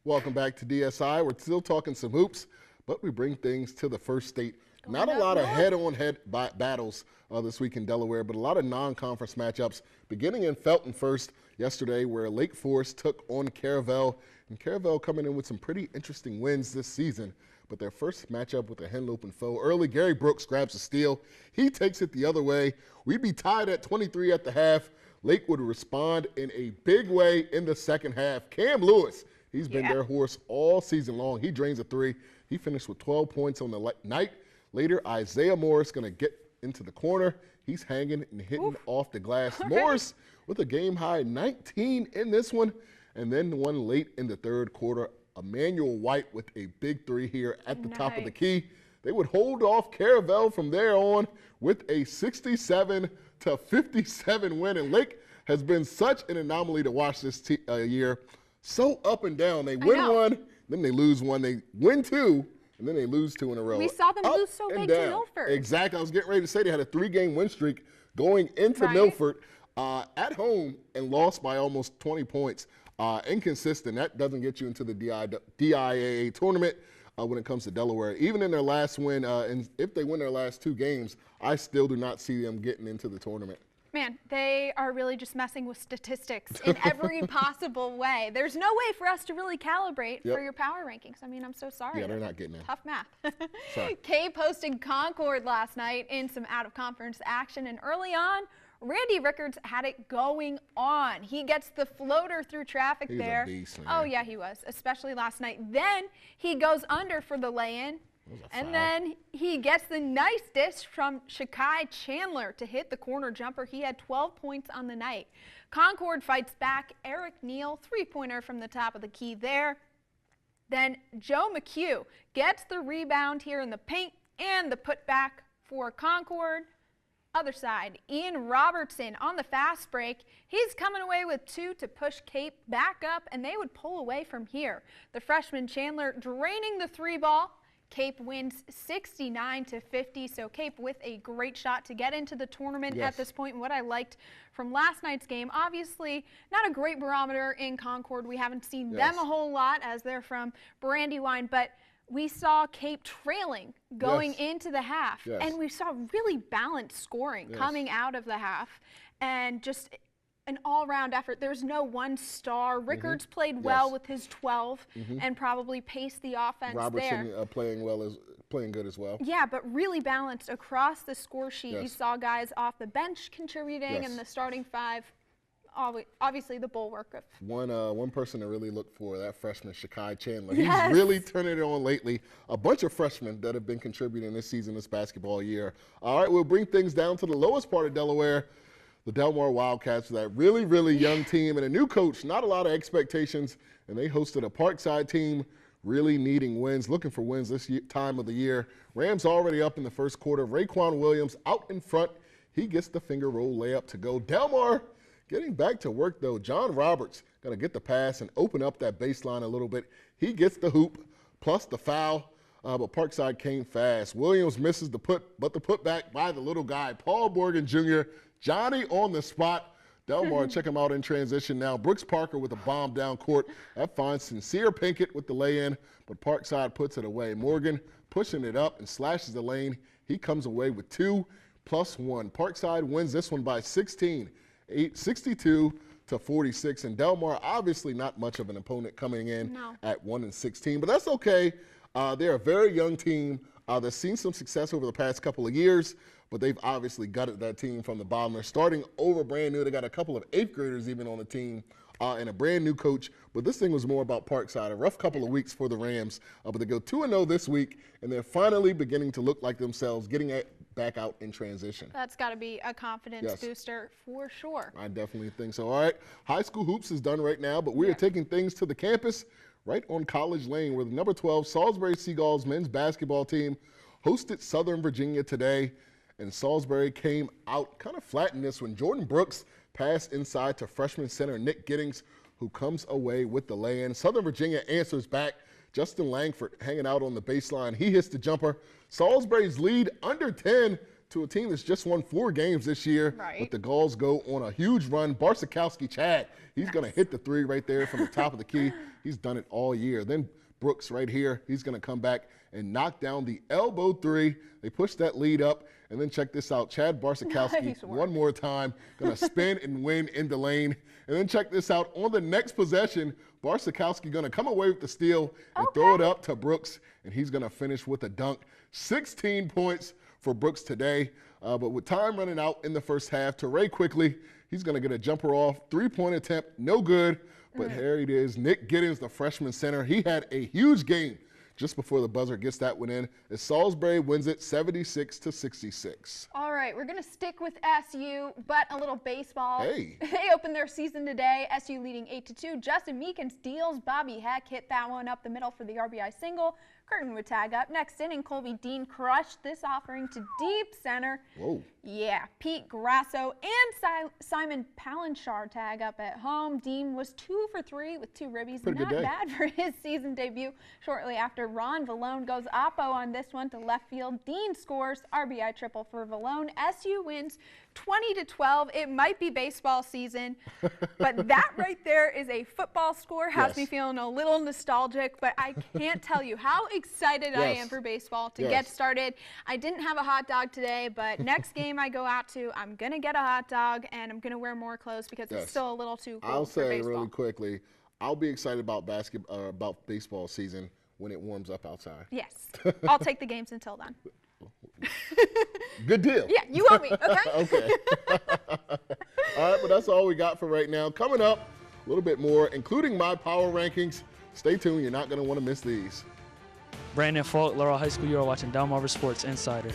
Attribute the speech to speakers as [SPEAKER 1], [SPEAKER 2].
[SPEAKER 1] Welcome back to DSI. We're still talking some hoops, but we bring things to the first state. Not a lot of head-on-head battles this week in Delaware, but a lot of non-conference matchups, beginning in Felton first yesterday, where Lake Forest took on Caravel, and Caravel coming in with some pretty interesting wins this season. But their first matchup with a Henlopen foe. Early, Gary Brooks grabs a steal. He takes it the other way. We'd be tied at 23 at the half. Lake would respond in a big way in the second half. Cam Lewis, he's been their horse all season long. He drains a three. He finished with 12 points on the night. Later, Isaiah Morris going to get into the corner. He's hanging and hitting off the glass. Morris with a game-high 19 in this one. And then one late in the third quarter, Emmanuel White with a big three here at the top of the key. They would hold off Caravel from there on with a 67-57 win. And Lake has been such an anomaly to watch this year. So up and down. They win one, then they lose one. They win two, and then they lose two in a row.
[SPEAKER 2] We saw them lose so big to Milford.
[SPEAKER 1] Exactly. I was getting ready to say they had a 3-game win streak going into Milford at home and lost by almost 20 points. Inconsistent. That doesn't get you into the DIAA tournament when it comes to Delaware. Even in their last win, and if they win their last 2 games, I still do not see them getting into the tournament.
[SPEAKER 2] Man, they are really just messing with statistics in every possible way. There's no way for us to really calibrate for your power rankings. I mean, I'm so sorry.
[SPEAKER 1] Yeah, they're not getting in.
[SPEAKER 2] Tough math. Cape hosted Concord last night in some out-of-conference action, and early on, Randy Rickards had it going on. He gets the floater through traffic there.
[SPEAKER 1] He's a beast, man.
[SPEAKER 2] Oh, yeah, he was, especially last night. Then he goes under for the lay-in. And then he gets the nice dish from Shakai Chandler to hit the corner jumper. He had 12 points on the night. Concord fights back. Eric Neal, 3-pointer from the top of the key there. Then Joe McHugh gets the rebound here in the paint and the putback for Concord. Other side, Ian Robertson on the fast break. He's coming away with 2 to push Cape back up, and they would pull away from here. The freshman Chandler draining the 3-ball. Cape wins 69-50, so Cape with a great shot to get into the tournament at this point. And what I liked from last night's game, obviously not a great barometer in Concord. We haven't seen them a whole lot as they're from Brandywine, but we saw Cape trailing going into the half, and we saw really balanced scoring coming out of the half, and just an all-round effort. There's no one star. Rickards played well with his 12 and probably paced the offense
[SPEAKER 1] Robertson playing good as well.
[SPEAKER 2] Yeah, but really balanced across the score sheet. You saw guys off the bench contributing, and the starting 5, obviously the bulwark of.
[SPEAKER 1] One person to really look for, that freshman Shakai Chandler. He's really turning it on lately. A bunch of freshmen that have been contributing this season, this basketball year. All right, we'll bring things down to the lowest part of Delaware. The Delmar Wildcats, that really, really young team, and a new coach, not a lot of expectations, and they hosted a Parkside team really needing wins, looking for wins this time of the year. Rams already up in the first quarter. Raekwon Williams out in front. He gets the finger roll layup to go. Delmar getting back to work, though. John Roberts going to get the pass and open up that baseline a little bit. He gets the hoop plus the foul, but Parkside came fast. Williams misses the putback by the little guy, Paul Morgan Jr., Johnny on the spot. Delmar, check him out in transition now. Brooks Parker with a bomb down court. That finds Sincere Pinkett with the lay-in, but Parkside puts it away. Morgan pushing it up and slashes the lane. He comes away with 2+1. Parkside wins this one by 16, 62-46. And Delmar, obviously not much of an opponent coming in at 1-16, but that's okay. They're a very young team that's seen some success over the past couple of years, but they've obviously gutted that team from the bottom. They're starting over brand new. They got a couple of 8th graders even on the team and a brand new coach. But this thing was more about Parkside. A rough couple of weeks for the Rams, but they go 2-0 this week, and they're finally beginning to look like themselves, getting back out in transition.
[SPEAKER 2] That's got to be a confidence booster for sure.
[SPEAKER 1] I definitely think so. All right, high school hoops is done right now, but we are taking things to the campus right on College Lane, where the number 12 Salisbury Seagulls men's basketball team hosted Southern Virginia today. And Salisbury came out kind of flat in this one. Jordan Brooks passed inside to freshman center Nick Giddings, who comes away with the lay-in. Southern Virginia answers back. Justin Langford hanging out on the baseline. He hits the jumper. Salisbury's lead under 10 to a team that's just won 4 games this year.
[SPEAKER 2] Right.
[SPEAKER 1] But the Gulls go on a huge run. Barsikowski Chad, he's going to hit the 3 right there from the top of the key. He's done it all year. Then Brooks right here, he's going to come back and knock down the elbow 3. They push that lead up. And then check this out. Chad Barsikowski one more time, going to spin and win in the lane. And then check this out. On the next possession, Barsikowski going to come away with the steal and throw it up to Brooks, and he's going to finish with a dunk. 16 points for Brooks today. But with time running out in the first half, Teray quickly, he's going to get a jumper off. 3-point attempt, no good. But here it is. Nick Giddens, the freshman center, he had a huge game just before the buzzer gets that one in, as Salisbury wins it 76-66.
[SPEAKER 2] All right, we're going to stick with SU, but a little baseball.
[SPEAKER 1] Hey.
[SPEAKER 2] They opened their season today, SU leading 8-2. Justin Meekins steals. Bobby Heck hit that one up the middle for the RBI single. Curtin would tag up. Next inning, Colby Dean crushed this offering to deep center.
[SPEAKER 1] Whoa.
[SPEAKER 2] Yeah, Pete Grasso and Simon Palanchar tag up at home. Dean was 2 for 3 with 2 ribbies.
[SPEAKER 1] Pretty
[SPEAKER 2] Not
[SPEAKER 1] good day.
[SPEAKER 2] bad for his season debut. Shortly after, Ron Vallone goes oppo on this one to left field. Dean scores RBI triple for Vallone. SU wins 20-12. It might be baseball season, but that right there is a football score. Has me feeling a little nostalgic, but I can't tell you how excited I am for baseball to get started. I didn't have a hot dog today, but next game I go out to, I'm going to get a hot dog, and I'm going to wear more clothes because it's still a little too cold for baseball.
[SPEAKER 1] I'll say really quickly, I'll be excited about about baseball season when it warms up outside.
[SPEAKER 2] Yes. I'll take the games until then.
[SPEAKER 1] Good deal.
[SPEAKER 2] Yeah, you owe me, okay?
[SPEAKER 1] Okay. All right, but that's all we got for right now. Coming up, a little bit more, including my power rankings. Stay tuned. You're not going to want to miss these.
[SPEAKER 3] Brandon Falk, Laurel High School. You are watching Delmarva Sports Insider.